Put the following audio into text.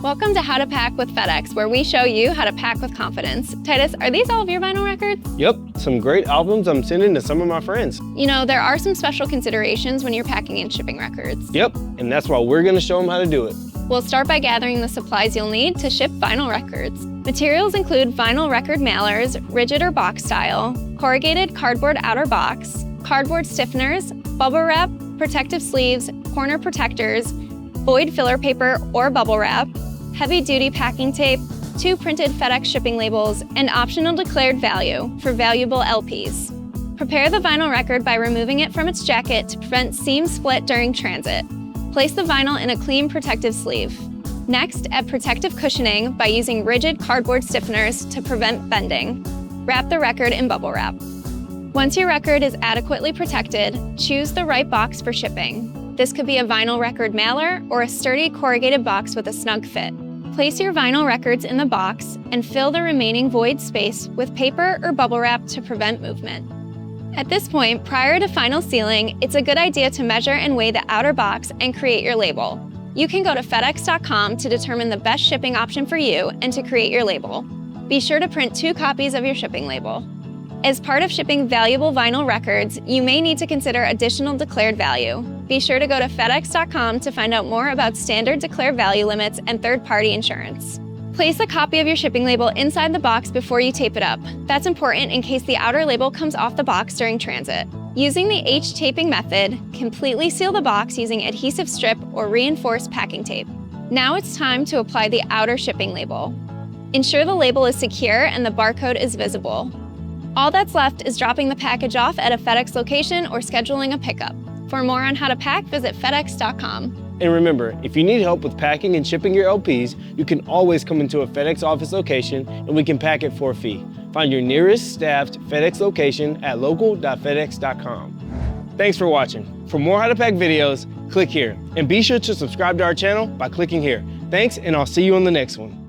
Welcome to How to Pack with FedEx, where we show you how to pack with confidence. Titus, are these all of your vinyl records? Yep, some great albums I'm sending to some of my friends. You know, there are some special considerations when you're packing and shipping records. Yep, and that's why we're gonna show them how to do it. We'll start by gathering the supplies you'll need to ship vinyl records. Materials include vinyl record mailers, rigid or box style, corrugated cardboard outer box, cardboard stiffeners, bubble wrap, protective sleeves, corner protectors, void filler paper or bubble wrap, heavy-duty packing tape, 2 printed FedEx shipping labels, and optional declared value for valuable LPs. Prepare the vinyl record by removing it from its jacket to prevent seam split during transit. Place the vinyl in a clean protective sleeve. Next, add protective cushioning by using rigid cardboard stiffeners to prevent bending. Wrap the record in bubble wrap. Once your record is adequately protected, choose the right box for shipping. This could be a vinyl record mailer or a sturdy corrugated box with a snug fit. Place your vinyl records in the box and fill the remaining void space with paper or bubble wrap to prevent movement. At this point, prior to final sealing, it's a good idea to measure and weigh the outer box and create your label. You can go to FedEx.com to determine the best shipping option for you and to create your label. Be sure to print 2 copies of your shipping label. As part of shipping valuable vinyl records, you may need to consider additional declared value. Be sure to go to FedEx.com to find out more about standard declared value limits and third-party insurance. Place a copy of your shipping label inside the box before you tape it up. That's important in case the outer label comes off the box during transit. Using the H-taping method, completely seal the box using adhesive strip or reinforced packing tape. Now it's time to apply the outer shipping label. Ensure the label is secure and the barcode is visible. All that's left is dropping the package off at a FedEx location or scheduling a pickup. For more on how to pack, visit FedEx.com. And remember, if you need help with packing and shipping your LPs, you can always come into a FedEx office location and we can pack it for a fee. Find your nearest staffed FedEx location at local.fedex.com. Thanks for watching. For more How to Pack videos, click here. And be sure to subscribe to our channel by clicking here. Thanks, and I'll see you on the next one.